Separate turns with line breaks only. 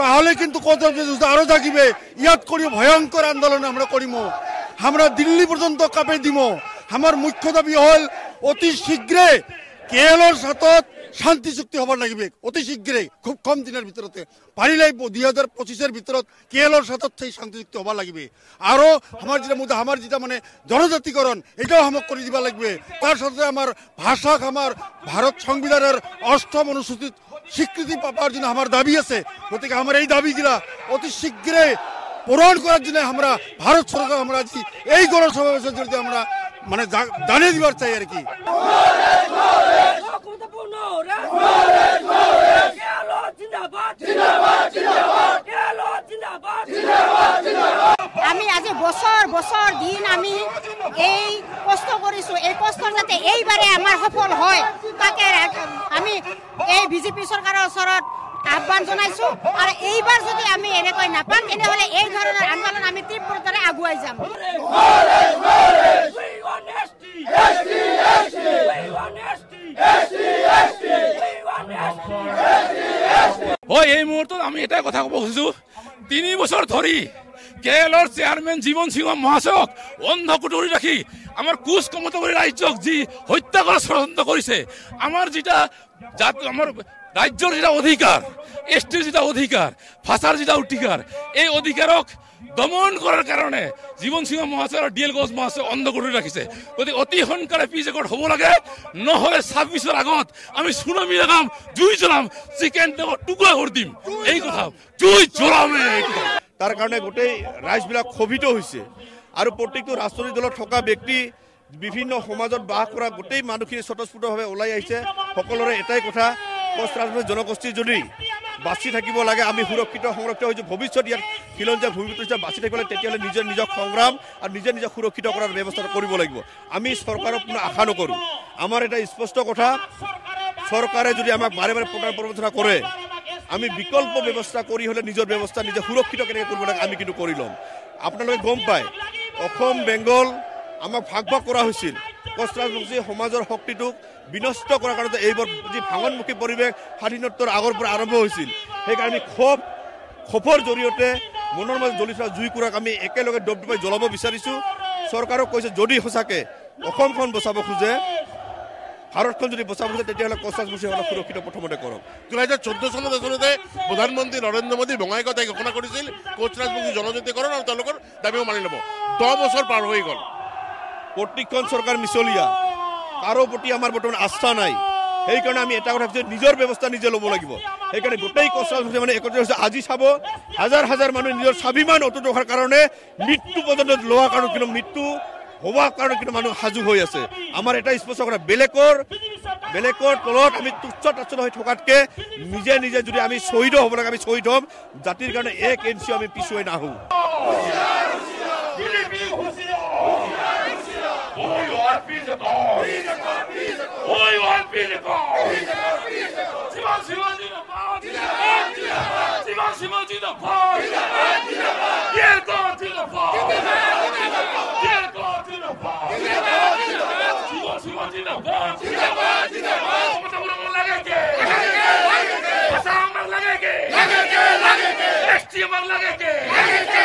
তাহলে কিন্তু কত আরো থাকিবে ইয়াত করি ভয়ঙ্কর আন্দোলন আমরা করিম আমরা দিল্লি পর্যন্ত কাপে দিম আমার মুখ্য দাবি হল অতি শীঘ্রে কেএলর সাথত শান্তি চুক্তি হবার লাগবে অতি শীঘ্রে খুব কম দিনের ভিতরতে পারিলে 2025 ভিতৰত কেএলর সাথত সেই শান্তি চুক্তি হবার লাগবে আরো আমার যেটা মানে জনজাতিকরণ এটাও আমাক করে দিবা লাগবে তার সাথে আমার ভাষাক আমার ভারত সংবিধানের 8ম অনুসূচিত স্বীকৃতি পাওয়ার জন্য আমার দাবি আছে গতিকে আমার এই দাবিগুলা অতি শীঘ্রে পূরণ করার জন্য আমরা ভারত সরকার আমরা এই গণসমাবেশের জন্য আমরা মানে জানিয়ে দিবার চাই আর কি
আমি আজি বছর দিন আমি এই কষ্ট কৰিছো এই কষ্ট যাতে এইবাৰে আমাৰ সফল হয় তাকে আমি এই বিজেপি চৰকাৰৰ ওচৰত আহ্বান জনাইছো আৰু এইবাৰ যদি আমি এনেকৈ নাপাম তেনেহলে এই ধৰণৰ আন্দোলন আমি তীব্ৰতাৰে আগুৱাই যাম
এই মুহূর্তত আমি এটাই কথা কব খুজিছো 3 বছর ধরি কেএলর চেয়ারম্যান জীবন সিংহ মহাশয়ক অন্ধকুটুরি রাখি আমার কুচ ক্ষমতাবাদী রাজ্যক যি হত্যা করার ষড়যন্ত্র করেছে আমার যেটা আমার রাজ্যর যেটা অধিকার এসটির যেটা অধিকার ভাষার যেটা অধিকার এই অধিকারক দমন করার কারণে জীবন সিংহ মহাশয় আর ডিএল ঘোষ মহাশয় অন্ধকুটুরি রাখিছে গতিকে অতি সোনকালে পিছ একট হব লাগে নহলে 26-ৰ আগত আমি সুনামি লাগাম জুই জ্বলাম চিকেন টুকুৰা কৰি দিম এই কথা জুই জ্বলামে
তাৰ কাৰণে গোটেই ৰাইজবিলাক ক্ষোভিত হৈছে আৰু প্ৰত্যেকটো ৰাজনৈতিক দলত থকা ব্যক্তি বিভিন্ন সমাজত বাস কৰা গোটেই মানুহখিনি স্বতঃস্ফূৰ্তভাৱে ওলাই আহিছে সকলোৰে এটাই কথা কোচ ৰাজনৈতিক জনগোষ্ঠী যদি বাচি থাকিব লাগে আমি সুৰক্ষিত সংৰক্ষিত হৈছো ভৱিষ্যত ইয়াত খিলঞ্জীয়া ভূমিপুত্ৰ বাচি থাকিব লাগে তেতিয়াহ'লে নিজৰ সংগ্ৰাম আৰু নিজে সুৰক্ষিত কৰাৰ ব্যৱস্থা কৰিব লাগিব আমি চৰকাৰক কোনো আশা নকৰোঁ আমাৰ এটা স্পষ্ট কথা চৰকাৰে যদি আমাক বাৰে বাৰে প্ৰৱঞ্চনা কৰে আমি বিকল্প ব্যৱস্থা কৰি হলে নিজৰ ব্যৱস্থা নিজে সুৰক্ষিত কেনেকৈ কৰিব লাগে আমি কিন্তু কৰি ল'ম আপোনালোকে গম পায় অসম বেংগল আমাক ভাগ কৰা হৈছিল কোচ ৰাজবংশী সমাজৰ শক্তিটোক বিনষ্ট কৰাৰ কাৰণে এইবোৰ যি ভাঙনমুখী পৰিৱেশ স্বাধীনোত্তৰ আগৰ পৰা আৰম্ভ হৈছিল সেইকাৰণে আমি ক্ষোভৰ জৰিয়তে মনৰ মাজত জ্বলি থকা জুইকুৰাক আমি একেলগে ডবডবাই জ্বলাব বিচাৰিছোঁ চৰকাৰক কৈছে যদি সঁচাকে অসমখন বচাব খোজে ভাৰতখন যদি বচাব খোজে তেতিয়াহ'লে কোচ ৰাজবংশীসকলক সুৰক্ষিত প্ৰথমতে কৰক
2014 চনত আচলতে প্ৰধানমন্ত্ৰী নৰেন্দ্ৰ মোদী বঙাইগাঁৱত ঘোষণা কৰিছিল কোচ ৰাজবংশী জনজাতিকৰণ আৰু তেওঁলোকৰ দাবীও মানি ল'ব 10 বছৰ পাৰ হৈ গ'ল
প্ৰত্যেকখন চৰকাৰ মিছলীয়া কাৰো প্ৰতি আমাৰ বৰ্তমান আস্থা নাই সেইকাৰণে আমি এটা কথা ভাবিছোঁ নিজৰ ব্যৱস্থা নিজে ল'ব লাগিব সেইকাৰণে গোটেই কোচ ৰাজবংশী মানে একত্ৰিত হৈছে আজি চাব হাজাৰ মানুহ নিজৰ স্বাভিমান অটুট ৰখাৰ কাৰণে মৃত্যু পৰ্যন্ত লোৱাৰ কাৰণে কিন্তু মৃত্যু হোৱাৰ কাৰণে কিন্তু মানুহ সাজু হৈ আছে আমাৰ এটা স্পষ্ট কথা বেলেগৰ তলত আমি তুচ্ছ তাচ্ছ হৈ থকাতকে নিজে যদি আমি শ্বহীদ হ'ব লাগে আমি শ্বহীদ হ'ম জাতিৰ কাৰণে 1 ইঞ্চিও আমি পিছুৱাই নাহোঁ
लगे